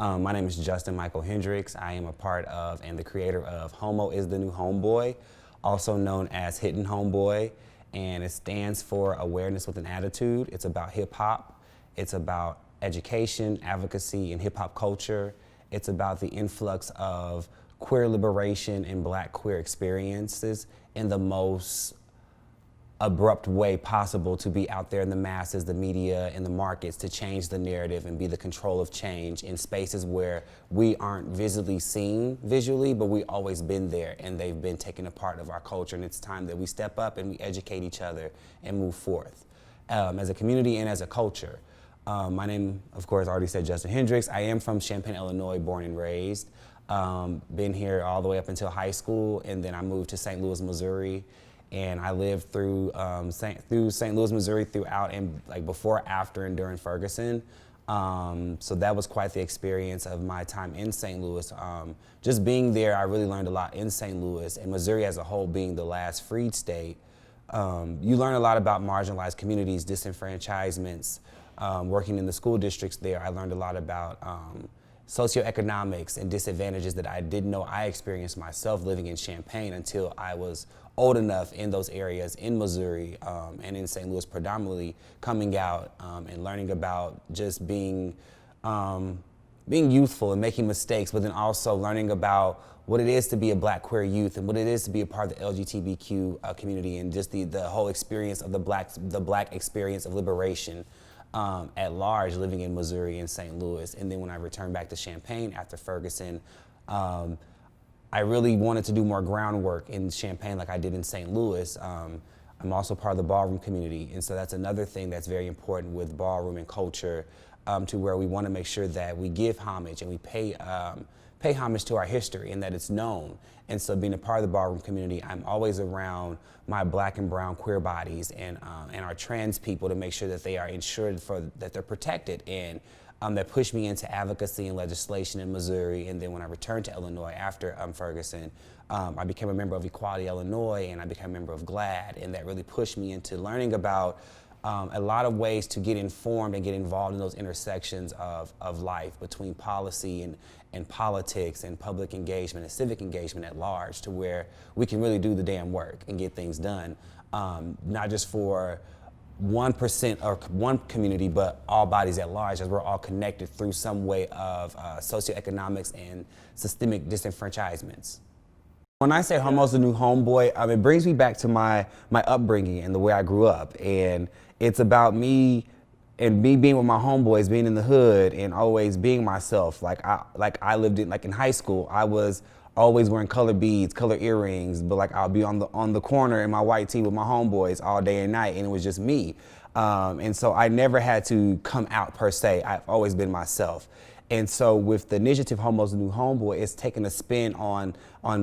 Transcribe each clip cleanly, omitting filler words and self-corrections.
My name is Justin Michael Hendrix. I am a part of and the creator of Homo is the New Homeboy, also known as Hidden Homeboy, and it stands for Awareness with an Attitude. It's about hip hop. It's about education, advocacy, and hip hop culture. It's about the influx of queer liberation and Black queer experiences in the most abrupt way possible to be out there in the masses, the media, and the markets to change the narrative and be the control of change in spaces where we aren't visibly seen visually, but we always been there and they've been taking a part of our culture, and it's time that we step up and we educate each other and move forth as a community and as a culture. My name, of course, I already said Justin Hendrix. I am from Champaign, Illinois, born and raised. Been here all the way up until high school, and then I moved to St. Louis, Missouri. And I lived through St. Louis, Missouri throughout and like before, after, and during Ferguson. So that was quite the experience of my time in St. Louis. Just being there, I really learned a lot in St. Louis, and Missouri as a whole being the last freed state. You learn a lot about marginalized communities, disenfranchisements. Working in the school districts there, I learned a lot about socioeconomics and disadvantages that I didn't know I experienced myself living in Champaign until I was old enough in those areas in Missouri and in St. Louis predominantly, coming out and learning about just being youthful and making mistakes, but then also learning about what it is to be a Black queer youth and what it is to be a part of the LGBTQ community, and just the whole experience of the Black experience of liberation at large, living in Missouri and St. Louis. And then when I returned back to Champaign after Ferguson, I really wanted to do more groundwork in Champaign like I did in St. Louis. I'm also part of the ballroom community, and so that's another thing that's very important with ballroom and culture, to where we want to make sure that we give homage and we pay homage to our history and that it's known. And so being a part of the ballroom community, I'm always around my Black and brown queer bodies and our trans people to make sure that they are ensured that they're protected, and that pushed me into advocacy and legislation in Missouri. And then when I returned to Illinois after Ferguson, I became a member of Equality Illinois, and I became a member of GLAD, and that really pushed me into learning about a lot of ways to get informed and get involved in those intersections of life between policy and politics and public engagement and civic engagement at large, to where we can really do the damn work and get things done, not just for 1% or one community, but all bodies at large, as we're all connected through some way of socioeconomics and systemic disenfranchisements. When I say Homo's the New Homeboy, it brings me back to my upbringing and the way I grew up. And it's about me and me being with my homeboys, being in the hood and always being myself. Like I lived in high school, I was always wearing color beads, color earrings, but like I'll be on the corner in my white tee with my homeboys all day and night, and it was just me. And so I never had to come out per se. I've always been myself. And so with the initiative Homo's the New Homeboy, it's taking a spin on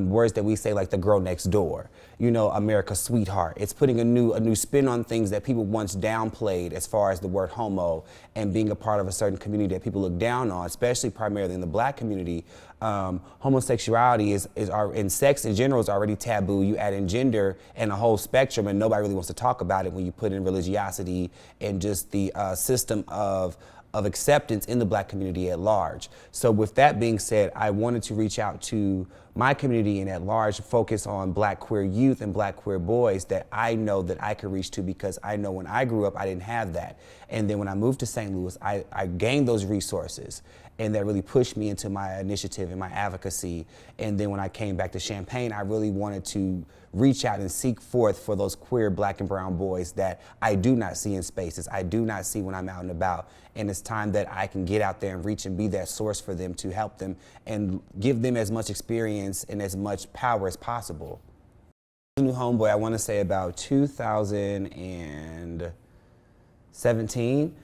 words that we say, like the girl next door, America's sweetheart. It's putting a new spin on things that people once downplayed, as far as the word homo and being a part of a certain community that people look down on, especially primarily in the Black community. Homosexuality and sex in general is already taboo. You add in gender and a whole spectrum, and nobody really wants to talk about it when you put in religiosity and just the system of acceptance in the Black community at large. So with that being said, I wanted to reach out to my community and at large focus on Black queer youth and Black queer boys that I know that I could reach to, because I know when I grew up, I didn't have that. And then when I moved to St. Louis, I gained those resources, and that really pushed me into my initiative and my advocacy. And then when I came back to Champaign, I really wanted to reach out and seek forth for those queer Black and brown boys that I do not see in spaces, I do not see when I'm out and about. And it's time that I can get out there and reach and be that source for them, to help them and give them as much experience and as much power as possible. New Homeboy, I want to say about 2017.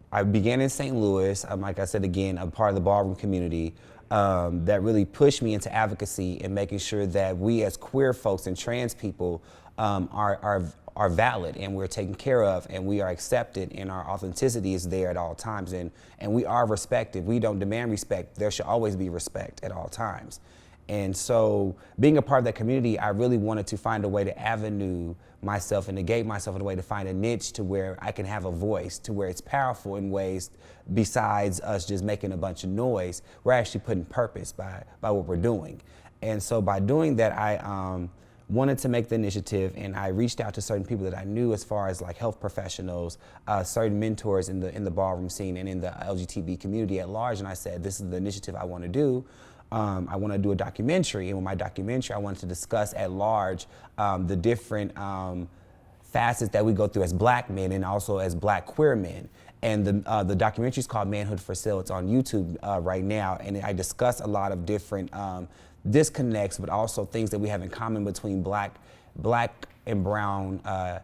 I began in St. Louis, like I said again, a part of the ballroom community that really pushed me into advocacy and making sure that we as queer folks and trans people are valid and we're taken care of and we are accepted and our authenticity is there at all times, and we are respected. We don't demand respect. There should always be respect at all times. And so being a part of that community, I really wanted to find a way to avenue myself and negate myself in a way to find a niche to where I can have a voice, to where it's powerful in ways besides us just making a bunch of noise. We're actually putting purpose by what we're doing. And so by doing that, I wanted to make the initiative, and I reached out to certain people that I knew as far as like health professionals, certain mentors in the ballroom scene and in the LGBT community at large, and I said, this is the initiative I want to do. I want to do a documentary, and with my documentary, I wanted to discuss at large the different facets that we go through as Black men and also as Black queer men. And the documentary is called Manhood for Sale. It's on YouTube right now, and I discuss a lot of different disconnects, but also things that we have in common between black and brown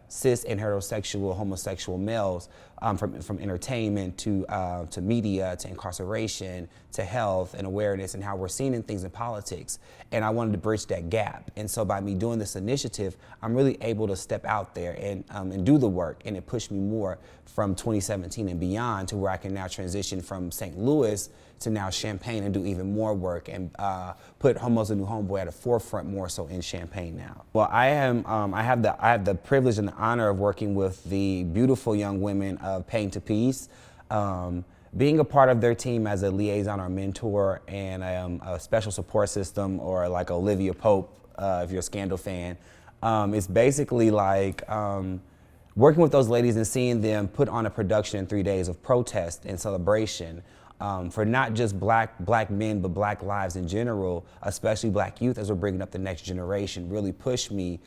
cis and heterosexual homosexual males, from entertainment to media to incarceration to health and awareness and how we're seen in things in politics. And I wanted to bridge that gap. And so by me doing this initiative, I'm really able to step out there and do the work, and it pushed me more from 2017 and beyond to where I can now transition from St. Louis to now Champaign and do even more work and put Homo's a New Homeboy at the forefront more so in Champaign now. Well, I have the privilege and the honor of working with the beautiful young women of Pain to Peace. Being a part of their team as a liaison or mentor and a special support system, or like Olivia Pope, if you're a Scandal fan, it's basically like working with those ladies and seeing them put on a production in 3 days of protest and celebration for not just black men, but Black lives in general, especially Black youth as we're bringing up the next generation, really pushed me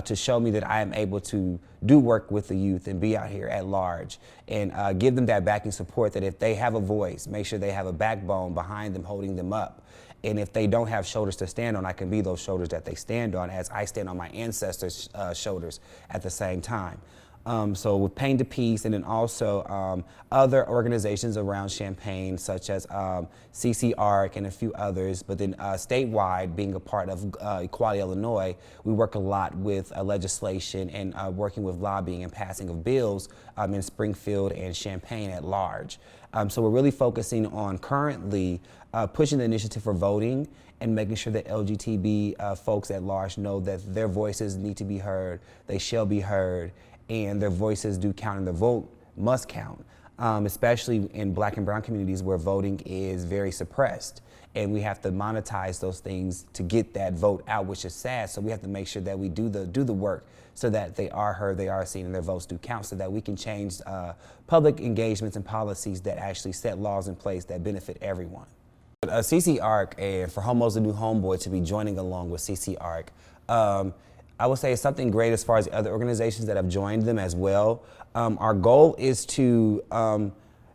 to show me that I am able to do work with the youth and be out here at large and give them that backing support, that if they have a voice, make sure they have a backbone behind them holding them up. And if they don't have shoulders to stand on, I can be those shoulders that they stand on, as I stand on my ancestors' shoulders at the same time. So with Pain to Peace, and then also other organizations around Champaign, such as CCARC and a few others, but then statewide, being a part of Equality Illinois, we work a lot with legislation and working with lobbying and passing of bills in Springfield and Champaign at large. So we're really focusing on currently pushing the initiative for voting and making sure that LGTB folks at large know that their voices need to be heard, they shall be heard, and their voices do count and their vote must count, especially in Black and brown communities where voting is very suppressed. And we have to monetize those things to get that vote out, which is sad. So we have to make sure that we do the work so that they are heard, they are seen, and their votes do count, so that we can change public engagements and policies that actually set laws in place that benefit everyone. CCARC, and for Homo's a New Homeboy to be joining along with CCARC, I would say it's something great as far as the other organizations that have joined them as well. Our goal is to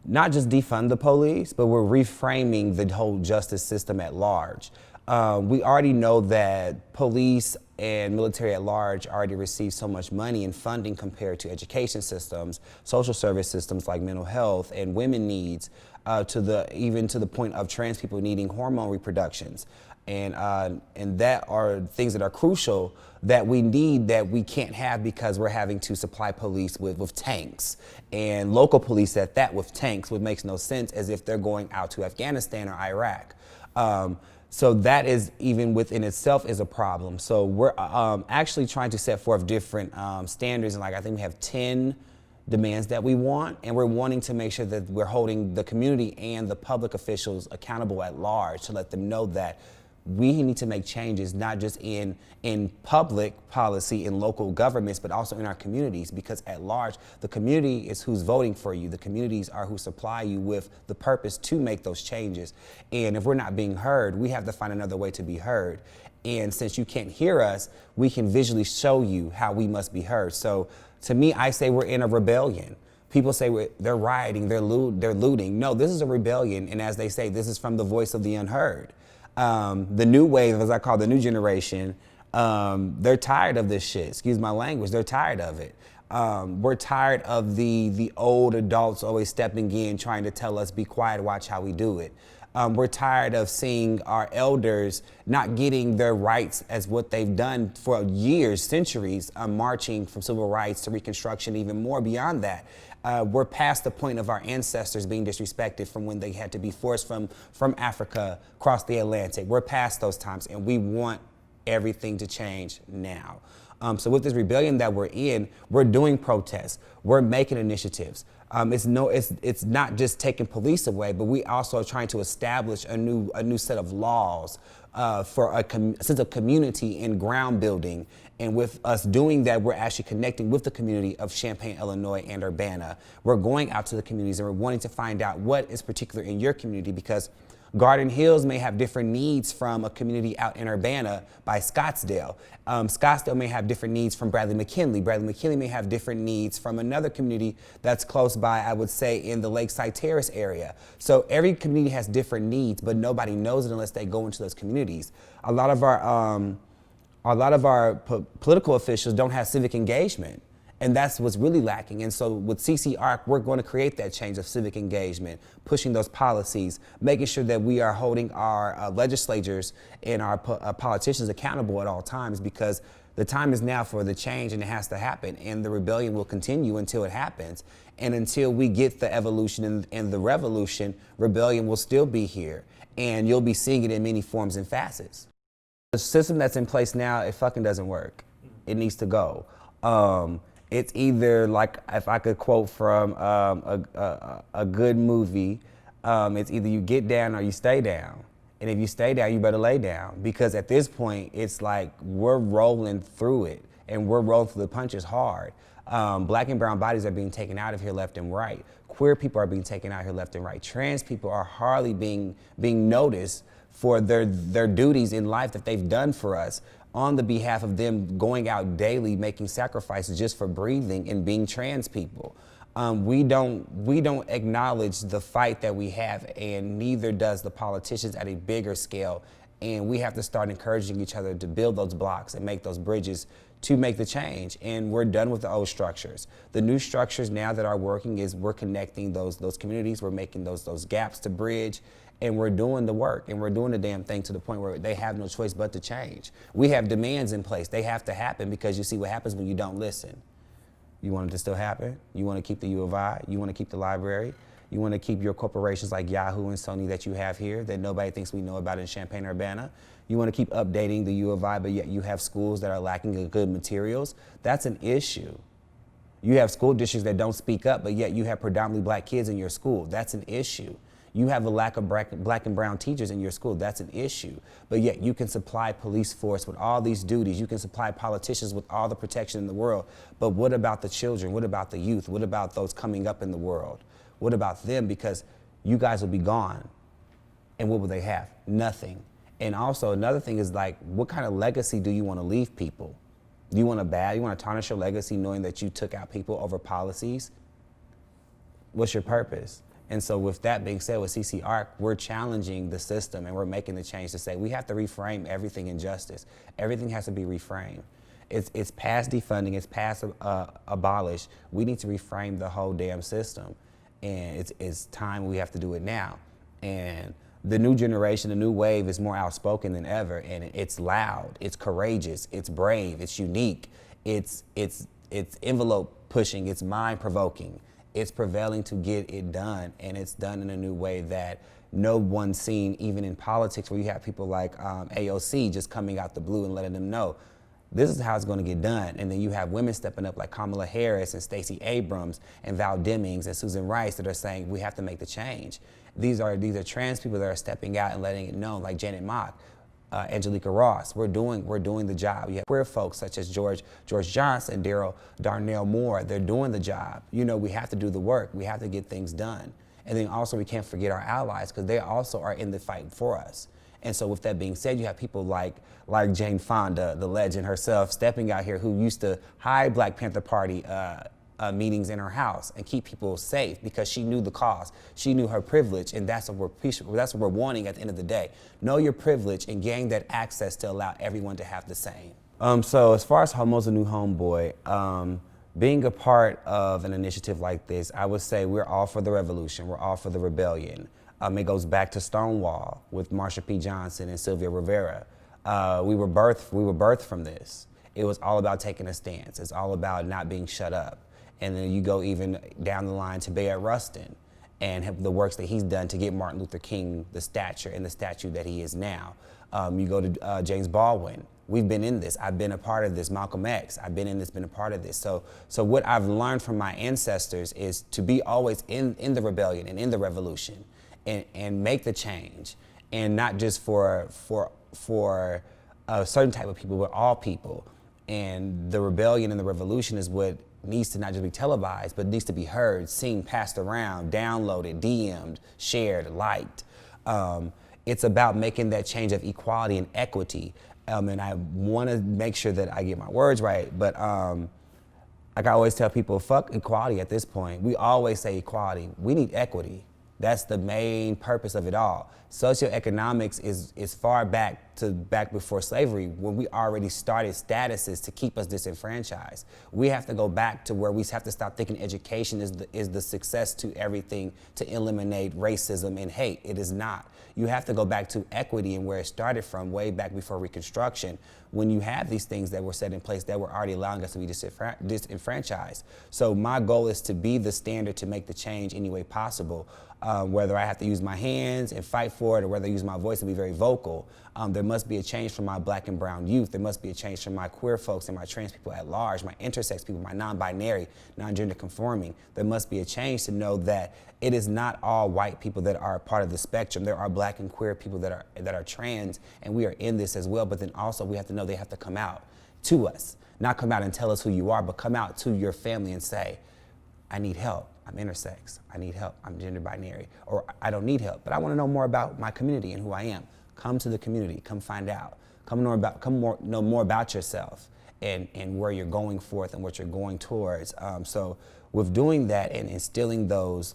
not just defund the police, but we're reframing the whole justice system at large. We already know that police and military at large already receive so much money and funding compared to education systems, social service systems like mental health and women needs, even to the point of trans people needing hormone reproductions. And that are things that are crucial that we need, that we can't have because we're having to supply police with tanks, and local police at that with tanks, which makes no sense, as if they're going out to Afghanistan or Iraq. So that is, even within itself, is a problem. So we're actually trying to set forth different standards, and like I think we have 10 demands that we want, and we're wanting to make sure that we're holding the community and the public officials accountable at large to let them know that we need to make changes, not just in public policy in local governments, but also in our communities, because at large, the community is who's voting for you. The communities are who supply you with the purpose to make those changes. And if we're not being heard, we have to find another way to be heard. And since you can't hear us, we can visually show you how we must be heard. So to me, I say we're in a rebellion. People say they're rioting, they're looting. No, this is a rebellion. And as they say, this is from the voice of the unheard. The new wave, as I call the new generation, they're tired of this shit. Excuse my language. They're tired of it. We're tired of the old adults always stepping in, trying to tell us, be quiet, watch how we do it. We're tired of seeing our elders not getting their rights as what they've done for years, centuries, marching from civil rights to Reconstruction, even more beyond that. We're past the point of our ancestors being disrespected from when they had to be forced from Africa across the Atlantic. We're past those times, and we want everything to change now. So with this rebellion that we're in, we're doing protests, we're making initiatives. It's not just taking police away, but we also are trying to establish a new set of laws for a sense of community and ground building. And with us doing that, we're actually connecting with the community of Champaign, Illinois, and Urbana. We're going out to the communities and we're wanting to find out what is particular in your community, because Garden Hills may have different needs from a community out in Urbana by Scottsdale. Scottsdale may have different needs from Bradley McKinley. Bradley McKinley may have different needs from another community that's close by, I would say, in the Lakeside Terrace area. So every community has different needs, but nobody knows it unless they go into those communities. A lot of our political officials don't have civic engagement. And that's what's really lacking. And so with CCARC, we're going to create that change of civic engagement, pushing those policies, making sure that we are holding our legislators and our politicians accountable at all times, because the time is now for the change and it has to happen. And the rebellion will continue until it happens. And until we get the evolution and the revolution, rebellion will still be here. And you'll be seeing it in many forms and facets. The system that's in place now, it fucking doesn't work. It needs to go. It's either, like, if I could quote from a good movie, it's either you get down or you stay down. And if you stay down, you better lay down. Because at this point, it's like we're rolling through it, and we're rolling through the punches hard. Black and brown bodies are being taken out of here left and right. Queer people are being taken out here left and right. Trans people are hardly being noticed for their duties in life that they've done for us, on the behalf of them going out daily, making sacrifices just for breathing and being trans people. We don't acknowledge the fight that we have, and neither does the politicians at a bigger scale. And we have to start encouraging each other to build those blocks and make those bridges to make the change. And we're done with the old structures. The new structures now that are working is we're connecting those communities, we're making those gaps to bridge, and we're doing the work, and we're doing the damn thing to the point where they have no choice but to change. We have demands in place. They have to happen, because you see what happens when you don't listen. You want it to still happen? You want to keep the U of I? You want to keep the library? You want to keep your corporations like Yahoo and Sony that you have here that nobody thinks we know about in Champaign, Urbana? You want to keep updating the U of I, but yet you have schools that are lacking in good materials? That's an issue. You have school districts that don't speak up, but yet you have predominantly black kids in your school. That's an issue. You have a lack of black and brown teachers in your school. That's an issue. But yet you can supply police force with all these duties. You can supply politicians with all the protection in the world. But what about the children? What about the youth? What about those coming up in the world? What about them? Because you guys will be gone. And what will they have? Nothing. And also another thing is, like, what kind of legacy do you want to leave people? Do you want to tarnish your legacy knowing that you took out people over policies? What's your purpose? And so with that being said, with CCARC, we're challenging the system, and we're making the change to say we have to reframe everything in justice. Everything has to be reframed. It's past defunding, it's past abolish. We need to reframe the whole damn system. And it's time we have to do it now. And the new generation, the new wave is more outspoken than ever, and it's loud, it's courageous, it's brave, it's unique, it's envelope pushing, it's mind provoking. It's prevailing to get it done, and it's done in a new way that no one's seen, even in politics, where you have people like AOC just coming out the blue and letting them know this is how it's going to get done. And then you have women stepping up like Kamala Harris and Stacey Abrams and Val Demings and Susan Rice that are saying we have to make the change. These are trans people that are stepping out and letting it know, like Janet Mock, Angelica Ross. We're doing the job. You have queer folks such as George Johnson, Darnell Moore. They're doing the job. You know, we have to do the work. We have to get things done. And then also we can't forget our allies, because they also are in the fight for us. And so with that being said, you have people like Jane Fonda, the legend herself, stepping out here, who used to hide Black Panther Party meetings in her house and keep people safe, because she knew the cause. She knew her privilege, and that's what we're wanting at the end of the day. Know your privilege and gain that access to allow everyone to have the same. So as far as Homo's a New Homeboy, being a part of an initiative like this, I would say we're all for the revolution. We're all for the rebellion. It goes back to Stonewall with Marsha P. Johnson and Sylvia Rivera. We were birthed from this. It was all about taking a stance. It's all about not being shut up. And then you go even down the line to Bayard Rustin and the works that he's done to get Martin Luther King the stature and the statue that he is now. You go to James Baldwin. We've been in this. I've been a part of this. Malcolm X. I've been in this, been a part of this. So what I've learned from my ancestors is to be always in the rebellion and in the revolution and make the change. And not just for a certain type of people, but all people. And the rebellion and the revolution is what needs to not just be televised, but needs to be heard, seen, passed around, downloaded, DM'd, shared, liked. It's about making that change of equality and equity. And I want to make sure that I get my words right, but like I always tell people, fuck equality at this point. We always say equality. We need equity. That's the main purpose of it all. Socioeconomics is far back before slavery, when we already started statuses to keep us disenfranchised. We have to go back to where we have to stop thinking education is the success to everything to eliminate racism and hate. It is not. You have to go back to equity and where it started from, way back before Reconstruction, when you have these things that were set in place that were already allowing us to be disenfranchised. So my goal is to be the standard to make the change any way possible. Whether I have to use my hands and fight for it, or whether I use my voice and be very vocal, there must be a change for my black and brown youth. There must be a change for my queer folks and my trans people at large, my intersex people, my non-binary, non-gender conforming. There must be a change to know that it is not all white people that are part of the spectrum. There are black and queer people that are trans, and we are in this as well. But then also we have to know they have to come out to us, not come out and tell us who you are, but come out to your family and say, I need help. I'm intersex. I need help. I'm gender binary. Or I don't need help, but I want to know more about my community and who I am. Come to the community. Come find out. Know more about yourself and where you're going forth and what you're going towards. So with doing that and instilling those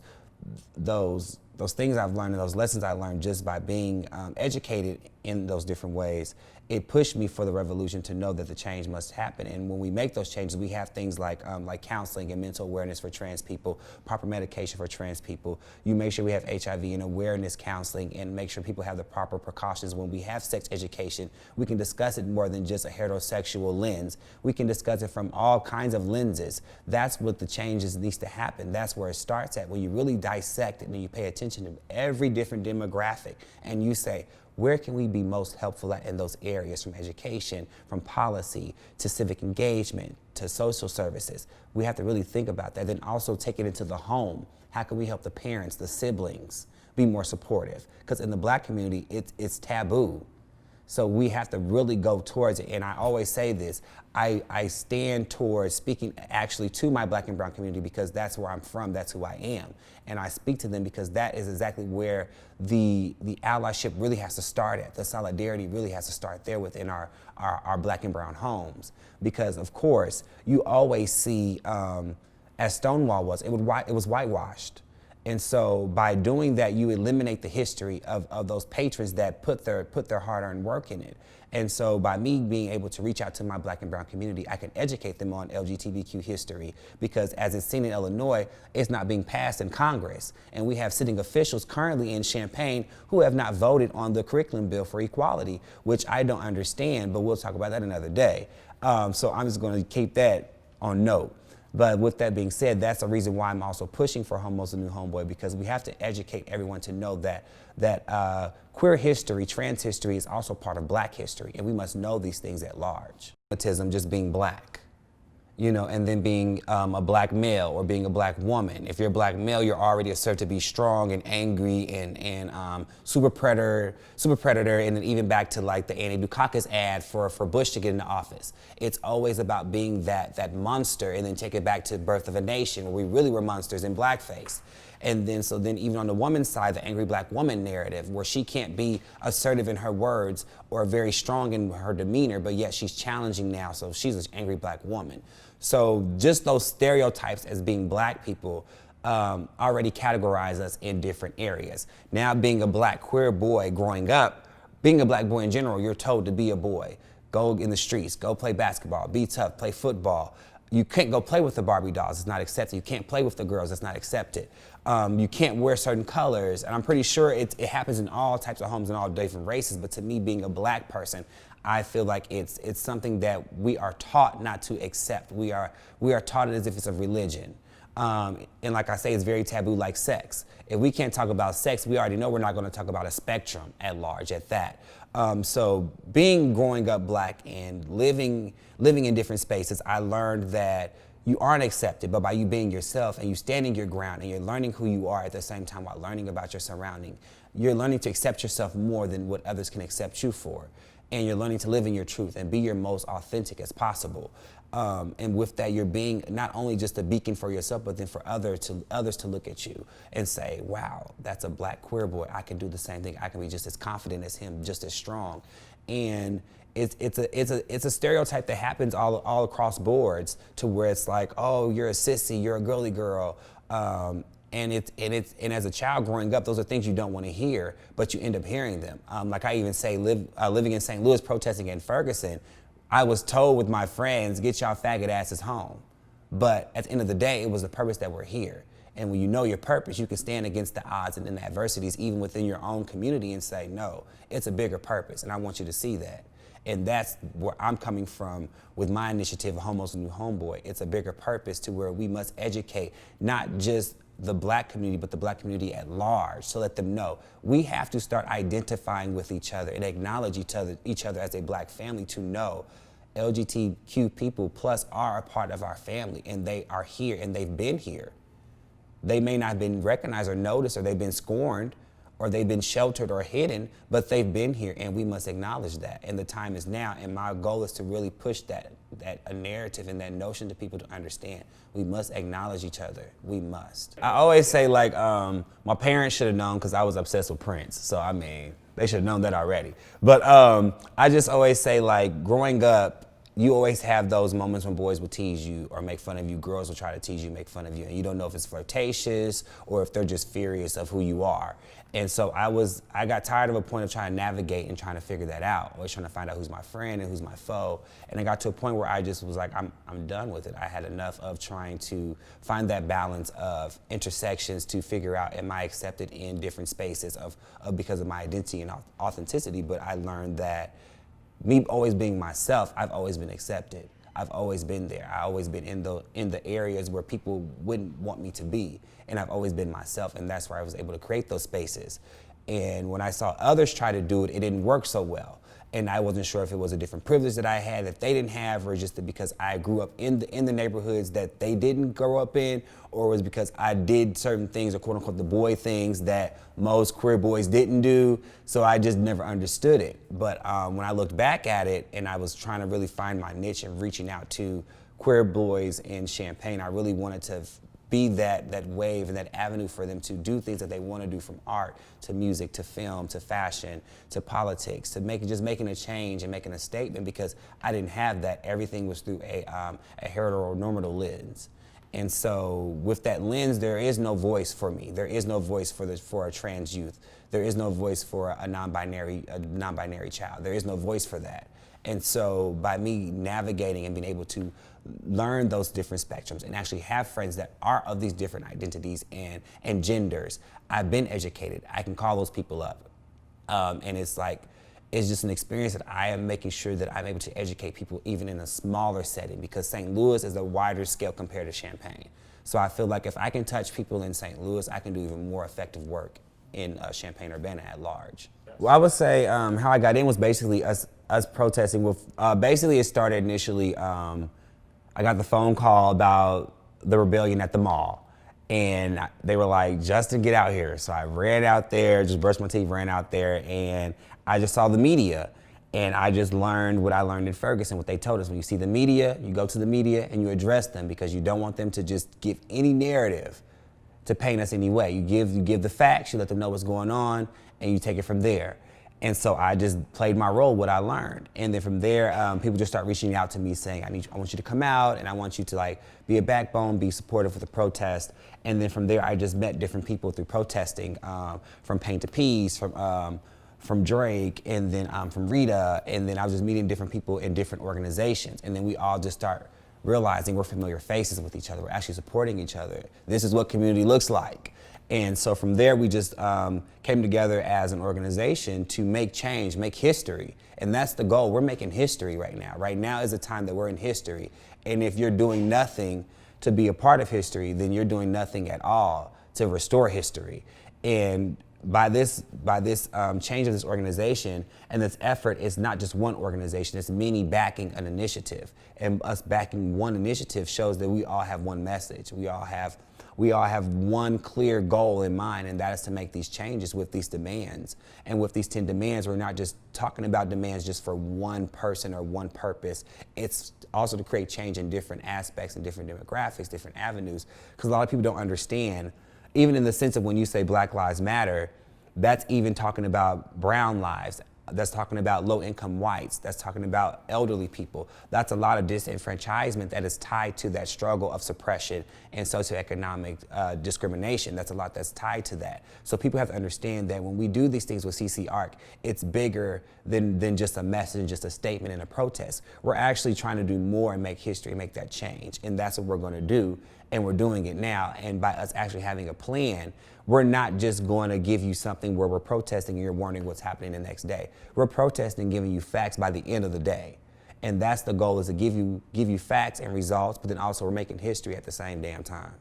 things I've learned and those lessons I learned just by being educated in those different ways, it pushed me for the revolution to know that the change must happen. And when we make those changes, we have things like counseling and mental awareness for trans people, proper medication for trans people. You make sure we have HIV and awareness counseling, and make sure people have the proper precautions. When we have sex education, we can discuss it more than just a heterosexual lens. We can discuss it from all kinds of lenses. That's what the changes needs to happen. That's where it starts at, when you really dissect it and you pay attention to every different demographic and you say, where can we be most helpful at in those areas, from education, from policy, to civic engagement, to social services? We have to really think about that. Then also take it into the home. How can we help the parents, the siblings, be more supportive? Because in the black community, it's taboo. So we have to really go towards it. And I always say this, I stand towards speaking actually to my black and brown community, because that's where I'm from, that's who I am. And I speak to them because that is exactly where the allyship really has to start at. The solidarity really has to start there within our black and brown homes. Because of course, you always see, as Stonewall was, it was whitewashed. And so by doing that, you eliminate the history of those patrons that put their hard-earned work in it. And so by me being able to reach out to my black and brown community, I can educate them on LGBTQ history, because as it's seen in Illinois, it's not being passed in Congress. And we have sitting officials currently in Champaign who have not voted on the curriculum bill for equality, which I don't understand, but we'll talk about that another day. So I'm just gonna keep that on note. But with that being said, that's the reason why I'm also pushing for Homo's the New Homeboy, because we have to educate everyone to know that queer history, trans history is also part of black history, and we must know these things at large. Autism just being black, you know, and then being a black male or being a black woman. If you're a black male, you're already asserted to be strong and angry and super predator, and then even back to like the Annie Dukakis ad for Bush to get into office. It's always about being that monster, and then take it back to Birth of a Nation, where we really were monsters in blackface. And then, so then even on the woman's side, the angry black woman narrative, where she can't be assertive in her words or very strong in her demeanor, but yet she's challenging now, so she's an angry black woman. So just those stereotypes as being black people already categorize us in different areas. Now being a black queer boy growing up, being a black boy in general, you're told to be a boy. Go in the streets, go play basketball, be tough, play football. You can't go play with the Barbie dolls, it's not accepted. You can't play with the girls, it's not accepted. You can't wear certain colors, and I'm pretty sure it happens in all types of homes and all different races, but to me, being a black person, I feel like it's something that we are taught not to accept. We are taught it as if it's a religion. And like I say, it's very taboo like sex. If we can't talk about sex, we already know we're not gonna talk about a spectrum at large at that. So growing up black and living in different spaces, I learned that you aren't accepted, but by you being yourself and you standing your ground and you're learning who you are at the same time while learning about your surrounding, you're learning to accept yourself more than what others can accept you for. And you're learning to live in your truth and be your most authentic as possible. And with that, you're being not only just a beacon for yourself, but then for others to look at you and say, wow, that's a black queer boy. I can do the same thing. I can be just as confident as him, just as strong. And it's a stereotype that happens all across boards, to where it's like, oh, you're a sissy, you're a girly girl. And as a child growing up, those are things you don't want to hear, but you end up hearing them. Like I even say, living in St. Louis, protesting in Ferguson, I was told with my friends, get y'all faggot asses home. But at the end of the day, it was the purpose that we're here. And when you know your purpose, you can stand against the odds and the adversities, even within your own community, and say, no, it's a bigger purpose, and I want you to see that. And that's where I'm coming from with my initiative, Homo's New Homeboy. It's a bigger purpose, to where we must educate not just the black community, but the black community at large, to let them know we have to start identifying with each other and acknowledge each other as a black family, to know LGBTQ people plus are a part of our family, and they are here and they've been here. They may not have been recognized or noticed, or they've been scorned, or they've been sheltered or hidden, but they've been here, and we must acknowledge that. And the time is now, and my goal is to really push that a narrative and that notion to people to understand. We must acknowledge each other. We must. I always say, like, my parents should have known, because I was obsessed with Prince. So, I mean, they should have known that already. But I just always say, like, growing up, you always have those moments when boys will tease you or make fun of you. Girls will try to tease you, make fun of you, and you don't know if it's flirtatious or if they're just furious of who you are. And so I got tired of a point of trying to navigate and trying to figure that out, always trying to find out who's my friend and who's my foe. And I got to a point where I just was like, I'm done with it. I had enough of trying to find that balance of intersections to figure out, am I accepted in different spaces because of my identity and authenticity. But I learned that me always being myself, I've always been accepted. I've always been there. I've always been in the areas where people wouldn't want me to be. And I've always been myself, and that's where I was able to create those spaces. And when I saw others try to do it, it didn't work so well. And I wasn't sure if it was a different privilege that I had that they didn't have, or just because I grew up in the neighborhoods that they didn't grow up in, or was because I did certain things, or quote unquote the boy things that most queer boys didn't do. So I just never understood it. But when I looked back at it and I was trying to really find my niche and reaching out to queer boys in Champaign, I really wanted to be that wave and that avenue for them to do things that they want to do, from art to music to film to fashion to politics, to making a change and making a statement, because I didn't have that. Everything was through a heteronormative lens. And so with that lens, there is no voice for me. There is no voice for a trans youth. There is no voice for a non-binary child. There is no voice for that. And so by me navigating and being able to learn those different spectrums and actually have friends that are of these different identities and genders, I've been educated. I can call those people up. And it's just an experience that I am making sure that I'm able to educate people even in a smaller setting, because St. Louis is a wider scale compared to Champaign. So I feel like if I can touch people in St. Louis, I can do even more effective work in Champaign-Urbana at large. Well, I would say how I got in was basically us protesting with, basically it started initially, I got the phone call about the rebellion at the mall. And they were like, Justin, get out here. So I ran out there, just brushed my teeth, ran out there, and I just saw the media. And I just learned what I learned in Ferguson, what they told us. When you see the media, you go to the media and you address them, because you don't want them to just give any narrative to paint us any way. You give the facts, you let them know what's going on, and you take it from there. And so I just played my role, what I learned. And then from there, people just start reaching out to me saying, I want you to come out, and I want you to be a backbone, be supportive of the protest. And then from there, I just met different people through protesting, from Paint to Peace, from Drake, and then from Rita. And then I was just meeting different people in different organizations. And then we all just start realizing we're familiar faces with each other. We're actually supporting each other. This is what community looks like. And so from there, we just came together as an organization to make change, make history. And that's the goal. We're making history right now. Right now is the time that we're in history. And if you're doing nothing to be a part of history, then you're doing nothing at all to restore history. And by this change of this organization and this effort, it's not just one organization, it's many backing an initiative. And us backing one initiative shows that we all have one message. We all have one clear goal in mind, and that is to make these changes with these demands. And with these 10 demands, we're not just talking about demands just for one person or one purpose. It's also to create change in different aspects and different demographics, different avenues, because a lot of people don't understand, even in the sense of when you say Black Lives Matter, that's even talking about brown lives. That's talking about low-income whites. That's talking about elderly people. That's a lot of disenfranchisement that is tied to that struggle of suppression and socioeconomic discrimination. That's a lot that's tied to that. So people have to understand that when we do these things with CC ARC, it's bigger than just a message, just a statement and a protest. We're actually trying to do more and make history, make that change. And that's what we're going to do. And we're doing it now. And by us actually having a plan, we're not just going to give you something where we're protesting and you're wondering what's happening the next day. We're protesting, giving you facts by the end of the day. And that's the goal, is to give you facts and results, but then also we're making history at the same damn time.